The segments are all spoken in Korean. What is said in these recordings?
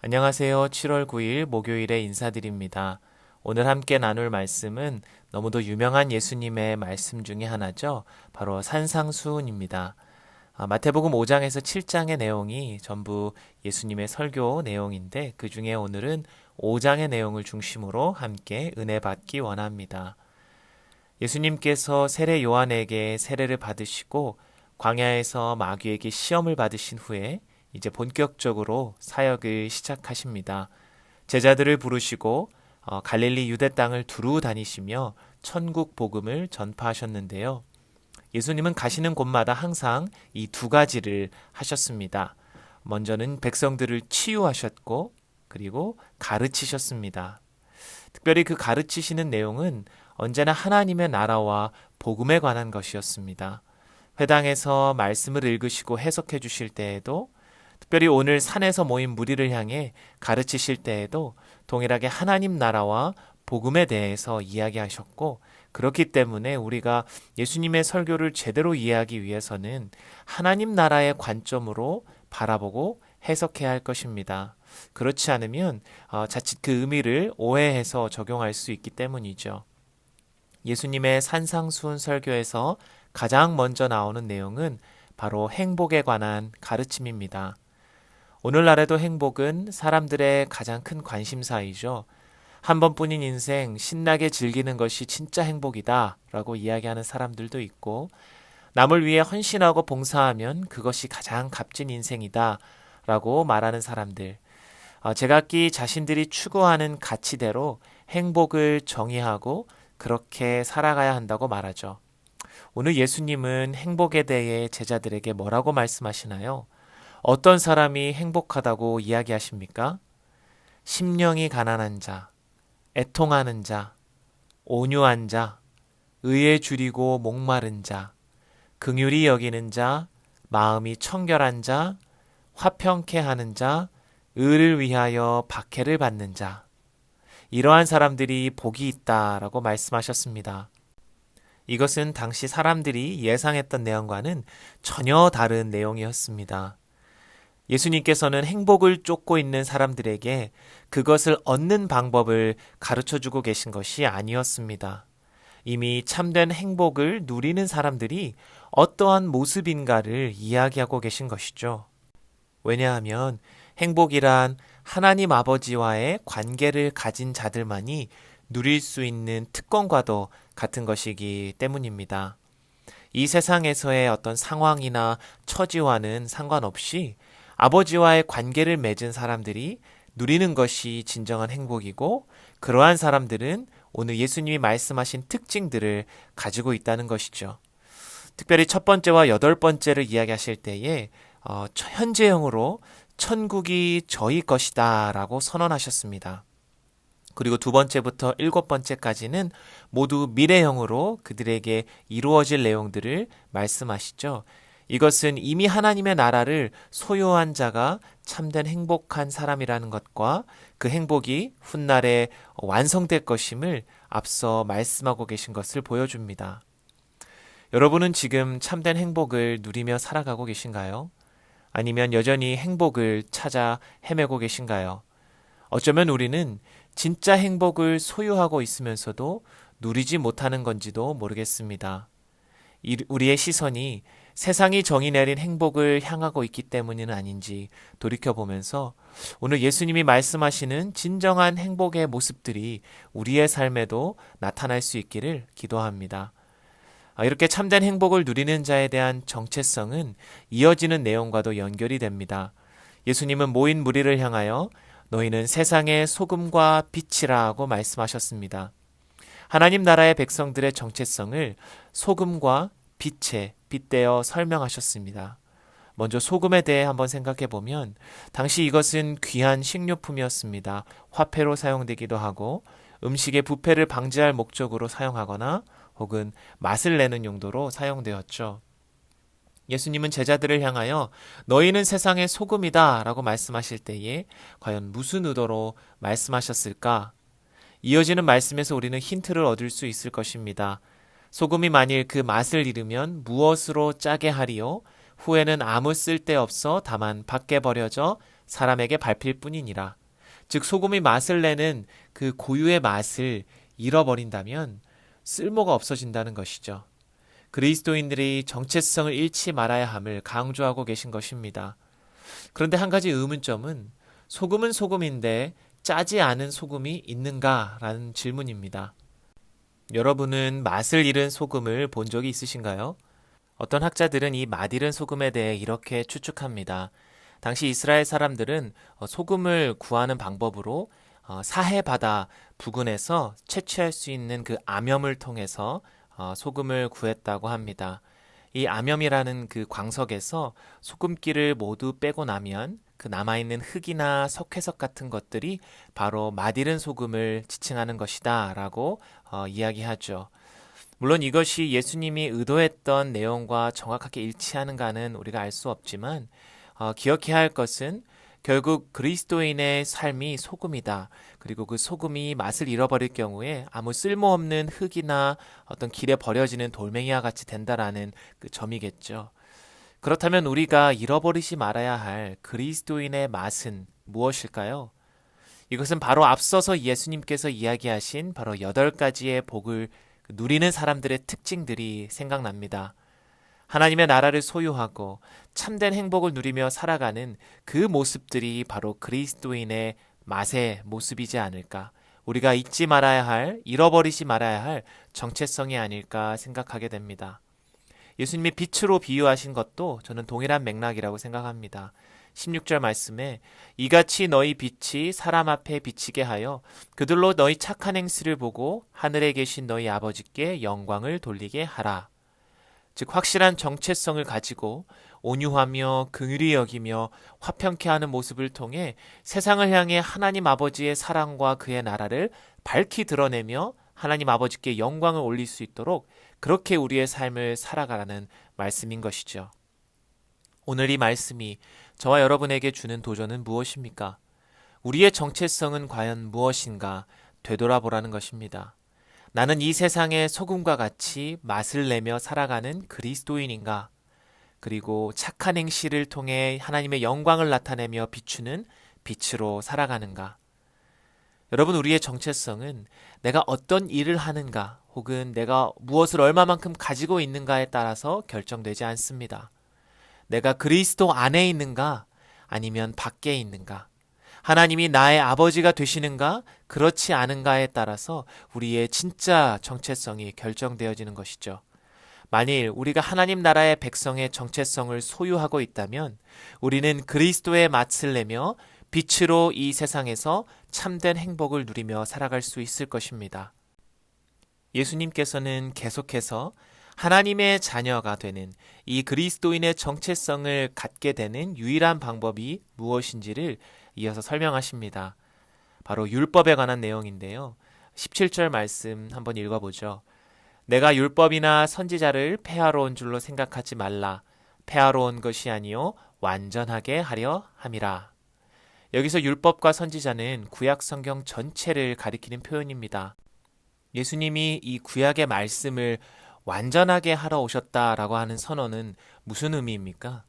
안녕하세요. 7월 9일 목요일에 인사드립니다. 오늘 함께 나눌 말씀은 너무도 유명한 예수님의 말씀 중에 하나죠. 바로 산상수훈입니다. 마태복음 5장에서 7장의 내용이 전부 예수님의 설교 내용인데 그 중에 오늘은 5장의 내용을 중심으로 함께 은혜 받기 원합니다. 예수님께서 세례 요한에게 세례를 받으시고 광야에서 마귀에게 시험을 받으신 후에 이제 본격적으로 사역을 시작하십니다. 제자들을 부르시고 갈릴리 유대 땅을 두루 다니시며 천국 복음을 전파하셨는데요. 예수님은 가시는 곳마다 항상 이 두 가지를 하셨습니다. 먼저는 백성들을 치유하셨고 그리고 가르치셨습니다. 특별히 그 가르치시는 내용은 언제나 하나님의 나라와 복음에 관한 것이었습니다. 회당에서 말씀을 읽으시고 해석해 주실 때에도 특별히 오늘 산에서 모인 무리를 향해 가르치실 때에도 동일하게 하나님 나라와 복음에 대해서 이야기하셨고 그렇기 때문에 우리가 예수님의 설교를 제대로 이해하기 위해서는 하나님 나라의 관점으로 바라보고 해석해야 할 것입니다. 그렇지 않으면 자칫 그 의미를 오해해서 적용할 수 있기 때문이죠. 예수님의 산상수훈 설교에서 가장 먼저 나오는 내용은 바로 행복에 관한 가르침입니다. 오늘날에도 행복은 사람들의 가장 큰 관심사이죠. 한 번뿐인 인생 신나게 즐기는 것이 진짜 행복이다 라고 이야기하는 사람들도 있고 남을 위해 헌신하고 봉사하면 그것이 가장 값진 인생이다 라고 말하는 사람들. 제각기 자신들이 추구하는 가치대로 행복을 정의하고 그렇게 살아가야 한다고 말하죠. 오늘 예수님은 행복에 대해 제자들에게 뭐라고 말씀하시나요? 어떤 사람이 행복하다고 이야기하십니까? 심령이 가난한 자, 애통하는 자, 온유한 자, 의에 줄이고 목마른 자, 긍휼히 여기는 자, 마음이 청결한 자, 화평케 하는 자, 의를 위하여 박해를 받는 자. 이러한 사람들이 복이 있다라고 말씀하셨습니다. 이것은 당시 사람들이 예상했던 내용과는 전혀 다른 내용이었습니다. 예수님께서는 행복을 쫓고 있는 사람들에게 그것을 얻는 방법을 가르쳐 주고 계신 것이 아니었습니다. 이미 참된 행복을 누리는 사람들이 어떠한 모습인가를 이야기하고 계신 것이죠. 왜냐하면 행복이란 하나님 아버지와의 관계를 가진 자들만이 누릴 수 있는 특권과도 같은 것이기 때문입니다. 이 세상에서의 어떤 상황이나 처지와는 상관없이 아버지와의 관계를 맺은 사람들이 누리는 것이 진정한 행복이고 그러한 사람들은 오늘 예수님이 말씀하신 특징들을 가지고 있다는 것이죠. 특별히 첫 번째와 여덟 번째를 이야기하실 때에 현재형으로 천국이 저희 것이다 라고 선언하셨습니다. 그리고 두 번째부터 일곱 번째까지는 모두 미래형으로 그들에게 이루어질 내용들을 말씀하시죠. 이것은 이미 하나님의 나라를 소유한 자가 참된 행복한 사람이라는 것과 그 행복이 훗날에 완성될 것임을 앞서 말씀하고 계신 것을 보여줍니다. 여러분은 지금 참된 행복을 누리며 살아가고 계신가요? 아니면 여전히 행복을 찾아 헤매고 계신가요? 어쩌면 우리는 진짜 행복을 소유하고 있으면서도 누리지 못하는 건지도 모르겠습니다. 우리의 시선이 세상이 정의 내린 행복을 향하고 있기 때문은 아닌지 돌이켜보면서 오늘 예수님이 말씀하시는 진정한 행복의 모습들이 우리의 삶에도 나타날 수 있기를 기도합니다. 이렇게 참된 행복을 누리는 자에 대한 정체성은 이어지는 내용과도 연결이 됩니다. 예수님은 모인 무리를 향하여 너희는 세상의 소금과 빛이라고 말씀하셨습니다. 하나님 나라의 백성들의 정체성을 소금과 빛에 빗대어 설명하셨습니다. 먼저 소금에 대해 한번 생각해 보면 당시 이것은 귀한 식료품이었습니다. 화폐로 사용되기도 하고 음식의 부패를 방지할 목적으로 사용하거나 혹은 맛을 내는 용도로 사용되었죠. 예수님은 제자들을 향하여 너희는 세상의 소금이다 라고 말씀하실 때에 과연 무슨 의도로 말씀하셨을까? 이어지는 말씀에서 우리는 힌트를 얻을 수 있을 것입니다. 소금이 만일 그 맛을 잃으면 무엇으로 짜게 하리요? 후에는 아무 쓸데없어 다만 밖에 버려져 사람에게 밟힐 뿐이니라. 즉 소금이 맛을 내는 그 고유의 맛을 잃어버린다면 쓸모가 없어진다는 것이죠. 그리스도인들이 정체성을 잃지 말아야 함을 강조하고 계신 것입니다. 그런데 한 가지 의문점은 소금은 소금인데 짜지 않은 소금이 있는가라는 질문입니다. 여러분은 맛을 잃은 소금을 본 적이 있으신가요? 어떤 학자들은 이 맛 잃은 소금에 대해 이렇게 추측합니다. 당시 이스라엘 사람들은 소금을 구하는 방법으로 사해 바다 부근에서 채취할 수 있는 그 암염을 통해서 소금을 구했다고 합니다. 이 암염이라는 그 광석에서 소금기를 모두 빼고 나면 그 남아있는 흙이나 석회석 같은 것들이 바로 맛 잃은 소금을 지칭하는 것이다 라고 이야기하죠. 물론 이것이 예수님이 의도했던 내용과 정확하게 일치하는가는 우리가 알 수 없지만 기억해야 할 것은 결국 그리스도인의 삶이 소금이다. 그리고 그 소금이 맛을 잃어버릴 경우에 아무 쓸모없는 흙이나 어떤 길에 버려지는 돌멩이와 같이 된다라는 그 점이겠죠. 그렇다면 우리가 잃어버리지 말아야 할 그리스도인의 맛은 무엇일까요? 이것은 바로 앞서서 예수님께서 이야기하신 바로 8가지의 복을 누리는 사람들의 특징들이 생각납니다. 하나님의 나라를 소유하고 참된 행복을 누리며 살아가는 그 모습들이 바로 그리스도인의 맛의 모습이지 않을까. 우리가 잊지 말아야 할, 잃어버리지 말아야 할 정체성이 아닐까 생각하게 됩니다. 예수님이 빛으로 비유하신 것도 저는 동일한 맥락이라고 생각합니다. 16절 말씀에 이같이 너희 빛이 사람 앞에 비치게 하여 그들로 너희 착한 행실을 보고 하늘에 계신 너희 아버지께 영광을 돌리게 하라. 즉 확실한 정체성을 가지고 온유하며 긍휼히 여기며 화평케 하는 모습을 통해 세상을 향해 하나님 아버지의 사랑과 그의 나라를 밝히 드러내며 하나님 아버지께 영광을 올릴 수 있도록 그렇게 우리의 삶을 살아가라는 말씀인 것이죠. 오늘 이 말씀이 저와 여러분에게 주는 도전은 무엇입니까? 우리의 정체성은 과연 무엇인가 되돌아보라는 것입니다. 나는 이 세상의 소금과 같이 맛을 내며 살아가는 그리스도인인가? 그리고 착한 행실을 통해 하나님의 영광을 나타내며 비추는 빛으로 살아가는가? 여러분, 우리의 정체성은 내가 어떤 일을 하는가 혹은 내가 무엇을 얼마만큼 가지고 있는가에 따라서 결정되지 않습니다. 내가 그리스도 안에 있는가 아니면 밖에 있는가? 하나님이 나의 아버지가 되시는가 그렇지 않은가에 따라서 우리의 진짜 정체성이 결정되어지는 것이죠. 만일 우리가 하나님 나라의 백성의 정체성을 소유하고 있다면 우리는 그리스도의 맛을 내며 빛으로 이 세상에서 참된 행복을 누리며 살아갈 수 있을 것입니다. 예수님께서는 계속해서 하나님의 자녀가 되는 이 그리스도인의 정체성을 갖게 되는 유일한 방법이 무엇인지를 이어서 설명하십니다. 바로 율법에 관한 내용인데요. 17절 말씀 한번 읽어보죠. 내가 율법이나 선지자를 폐하러 온 줄로 생각하지 말라. 폐하러 온 것이 아니요 완전하게 하려 함이라. 여기서 율법과 선지자는 구약 성경 전체를 가리키는 표현입니다. 예수님이 이 구약의 말씀을 완전하게 하러 오셨다라고 하는 선언은 무슨 의미입니까?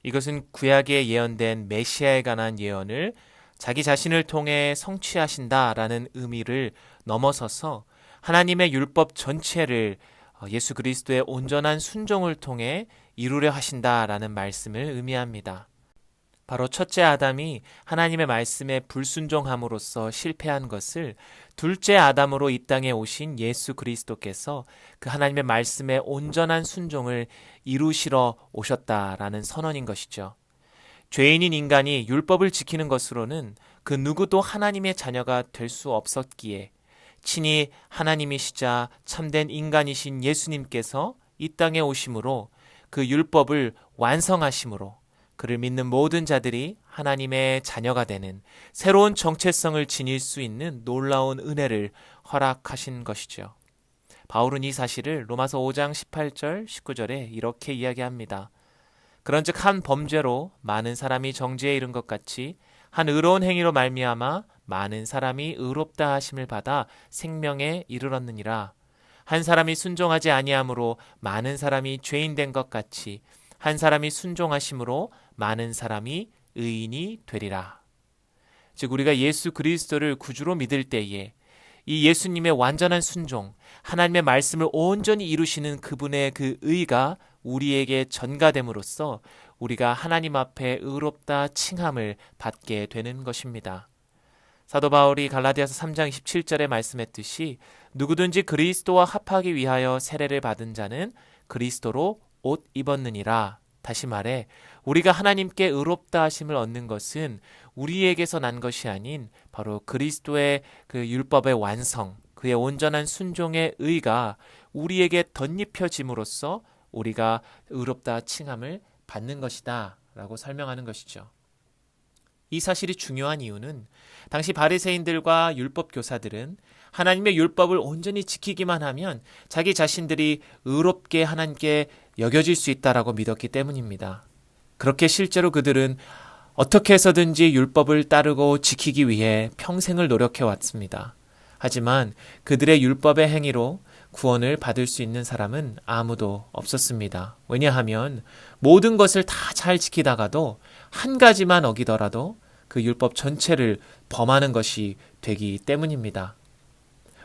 이것은 구약에 예언된 메시아에 관한 예언을 자기 자신을 통해 성취하신다라는 의미를 넘어서서 하나님의 율법 전체를 예수 그리스도의 온전한 순종을 통해 이루려 하신다라는 말씀을 의미합니다. 바로 첫째 아담이 하나님의 말씀에 불순종함으로써 실패한 것을 둘째 아담으로 이 땅에 오신 예수 그리스도께서 그 하나님의 말씀에 온전한 순종을 이루시러 오셨다라는 선언인 것이죠. 죄인인 인간이 율법을 지키는 것으로는 그 누구도 하나님의 자녀가 될 수 없었기에 친히 하나님이시자 참된 인간이신 예수님께서 이 땅에 오심으로 그 율법을 완성하심으로 그를 믿는 모든 자들이 하나님의 자녀가 되는 새로운 정체성을 지닐 수 있는 놀라운 은혜를 허락하신 것이죠. 바울은 이 사실을 로마서 5장 18절 19절에 이렇게 이야기합니다. 그런즉 한 범죄로 많은 사람이 정죄에 이른 것 같이 한 의로운 행위로 말미암아 많은 사람이 의롭다 하심을 받아 생명에 이르렀느니라. 한 사람이 순종하지 아니함으로 많은 사람이 죄인 된 것 같이 한 사람이 순종하심으로 많은 사람이 의인이 되리라. 즉 우리가 예수 그리스도를 구주로 믿을 때에 이 예수님의 완전한 순종, 하나님의 말씀을 온전히 이루시는 그분의 그 의가 우리에게 전가됨으로써 우리가 하나님 앞에 의롭다 칭함을 받게 되는 것입니다. 사도 바울이 갈라디아서 3장 27절에 말씀했듯이 누구든지 그리스도와 합하기 위하여 세례를 받은 자는 그리스도로 옷 입었느니라. 다시 말해 우리가 하나님께 의롭다 하심을 얻는 것은 우리에게서 난 것이 아닌 바로 그리스도의 그 율법의 완성, 그의 온전한 순종의 의가 우리에게 덧입혀짐으로써 우리가 의롭다 칭함을 받는 것이다 라고 설명하는 것이죠. 이 사실이 중요한 이유는 당시 바리새인들과 율법 교사들은 하나님의 율법을 온전히 지키기만 하면 자기 자신들이 의롭게 하나님께 여겨질 수 있다라고 믿었기 때문입니다. 그렇게 실제로 그들은 어떻게 해서든지 율법을 따르고 지키기 위해 평생을 노력해 왔습니다. 하지만 그들의 율법의 행위로 구원을 받을 수 있는 사람은 아무도 없었습니다. 왜냐하면 모든 것을 다 잘 지키다가도 한 가지만 어기더라도 그 율법 전체를 범하는 것이 되기 때문입니다.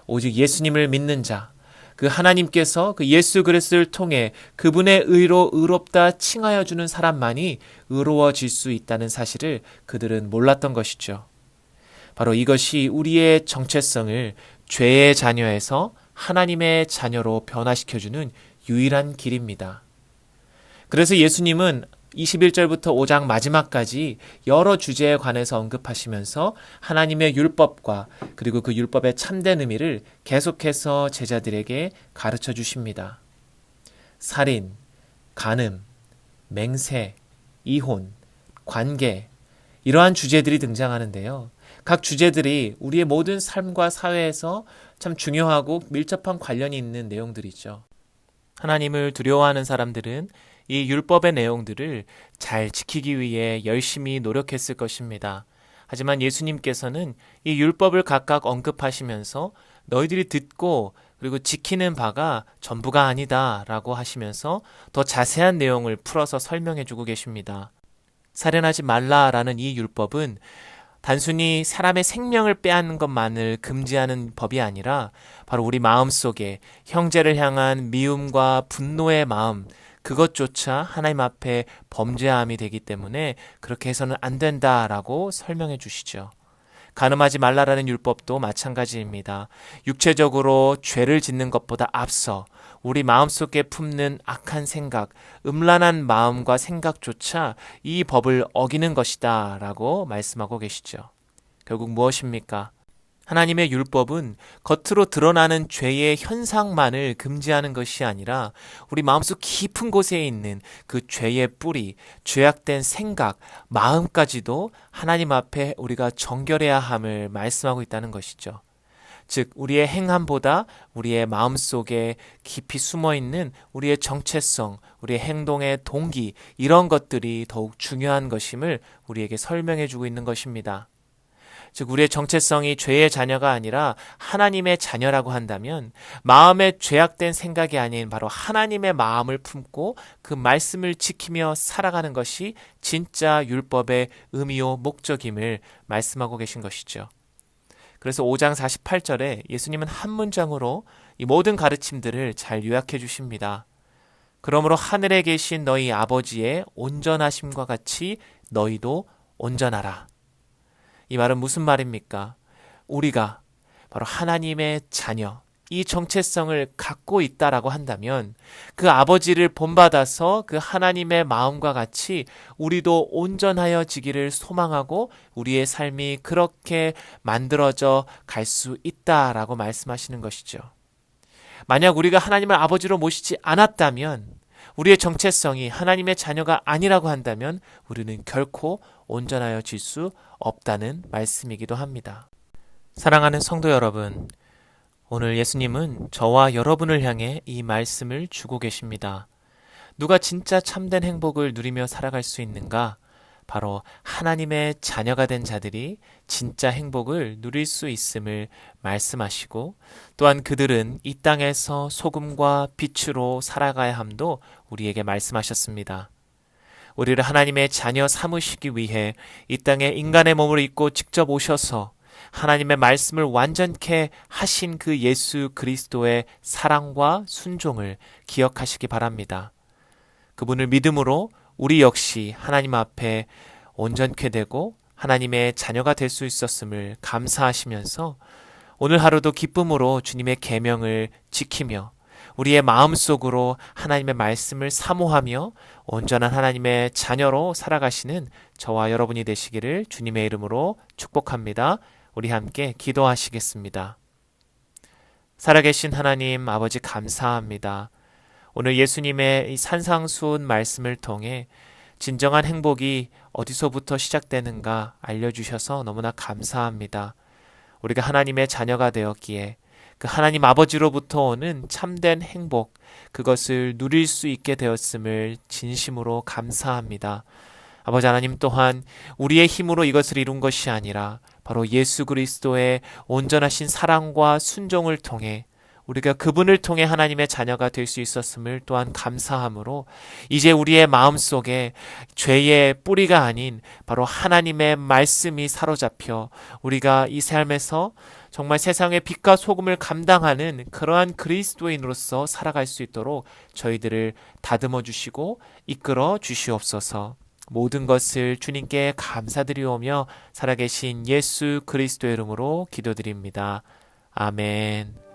오직 예수님을 믿는 자, 그 하나님께서 그 예수 그리스도를 통해 그분의 의로 의롭다 칭하여 주는 사람만이 의로워질 수 있다는 사실을 그들은 몰랐던 것이죠. 바로 이것이 우리의 정체성을 죄의 자녀에서 하나님의 자녀로 변화시켜주는 유일한 길입니다. 그래서 예수님은 21절부터 5장 마지막까지 여러 주제에 관해서 언급하시면서 하나님의 율법과 그리고 그 율법의 참된 의미를 계속해서 제자들에게 가르쳐 주십니다. 살인, 간음, 맹세, 이혼, 관계, 이러한 주제들이 등장하는데요. 각 주제들이 우리의 모든 삶과 사회에서 참 중요하고 밀접한 관련이 있는 내용들이죠. 하나님을 두려워하는 사람들은 이 율법의 내용들을 잘 지키기 위해 열심히 노력했을 것입니다. 하지만 예수님께서는 이 율법을 각각 언급하시면서 너희들이 듣고 그리고 지키는 바가 전부가 아니다 라고 하시면서 더 자세한 내용을 풀어서 설명해 주고 계십니다. 살인하지 말라라는 이 율법은 단순히 사람의 생명을 빼앗는 것만을 금지하는 법이 아니라 바로 우리 마음속에 형제를 향한 미움과 분노의 마음, 그것조차 하나님 앞에 범죄함이 되기 때문에 그렇게 해서는 안 된다라고 설명해 주시죠. 간음하지 말라라는 율법도 마찬가지입니다. 육체적으로 죄를 짓는 것보다 앞서 우리 마음속에 품는 악한 생각, 음란한 마음과 생각조차 이 법을 어기는 것이다 라고 말씀하고 계시죠. 결국 무엇입니까? 하나님의 율법은 겉으로 드러나는 죄의 현상만을 금지하는 것이 아니라 우리 마음속 깊은 곳에 있는 그 죄의 뿌리, 죄악된 생각, 마음까지도 하나님 앞에 우리가 정결해야 함을 말씀하고 있다는 것이죠. 즉 우리의 행함보다 우리의 마음속에 깊이 숨어있는 우리의 정체성, 우리의 행동의 동기, 이런 것들이 더욱 중요한 것임을 우리에게 설명해 주고 있는 것입니다. 즉 우리의 정체성이 죄의 자녀가 아니라 하나님의 자녀라고 한다면 마음에 죄악된 생각이 아닌 바로 하나님의 마음을 품고 그 말씀을 지키며 살아가는 것이 진짜 율법의 의미요 목적임을 말씀하고 계신 것이죠. 그래서 5장 48절에 예수님은 한 문장으로 이 모든 가르침들을 잘 요약해 주십니다. 그러므로 하늘에 계신 너희 아버지의 온전하심과 같이 너희도 온전하라. 이 말은 무슨 말입니까? 우리가 바로 하나님의 자녀, 이 정체성을 갖고 있다라고 한다면 그 아버지를 본받아서 그 하나님의 마음과 같이 우리도 온전하여지기를 소망하고 우리의 삶이 그렇게 만들어져 갈 수 있다라고 말씀하시는 것이죠. 만약 우리가 하나님을 아버지로 모시지 않았다면 우리의 정체성이 하나님의 자녀가 아니라고 한다면 우리는 결코 온전하여질 수 없다는 말씀이기도 합니다. 사랑하는 성도 여러분, 오늘 예수님은 저와 여러분을 향해 이 말씀을 주고 계십니다. 누가 진짜 참된 행복을 누리며 살아갈 수 있는가? 바로 하나님의 자녀가 된 자들이 진짜 행복을 누릴 수 있음을 말씀하시고 또한 그들은 이 땅에서 소금과 빛으로 살아가야 함도 우리에게 말씀하셨습니다. 우리를 하나님의 자녀 삼으시기 위해 이 땅에 인간의 몸을 입고 직접 오셔서 하나님의 말씀을 완전케 하신 그 예수 그리스도의 사랑과 순종을 기억하시기 바랍니다. 그분을 믿음으로 우리 역시 하나님 앞에 온전케 되고 하나님의 자녀가 될 수 있었음을 감사하시면서 오늘 하루도 기쁨으로 주님의 계명을 지키며 우리의 마음속으로 하나님의 말씀을 사모하며 온전한 하나님의 자녀로 살아가시는 저와 여러분이 되시기를 주님의 이름으로 축복합니다. 우리 함께 기도하시겠습니다. 살아계신 하나님 아버지 감사합니다. 오늘 예수님의 이 산상수훈 말씀을 통해 진정한 행복이 어디서부터 시작되는가 알려주셔서 너무나 감사합니다. 우리가 하나님의 자녀가 되었기에 그 하나님 아버지로부터 오는 참된 행복, 그것을 누릴 수 있게 되었음을 진심으로 감사합니다. 아버지 하나님 또한 우리의 힘으로 이것을 이룬 것이 아니라 바로 예수 그리스도의 온전하신 사랑과 순종을 통해 우리가 그분을 통해 하나님의 자녀가 될 수 있었음을 또한 감사함으로 이제 우리의 마음속에 죄의 뿌리가 아닌 바로 하나님의 말씀이 사로잡혀 우리가 이 삶에서 정말 세상의 빛과 소금을 감당하는 그러한 그리스도인으로서 살아갈 수 있도록 저희들을 다듬어 주시고 이끌어 주시옵소서. 모든 것을 주님께 감사드리오며 살아계신 예수 그리스도의 이름으로 기도드립니다. 아멘.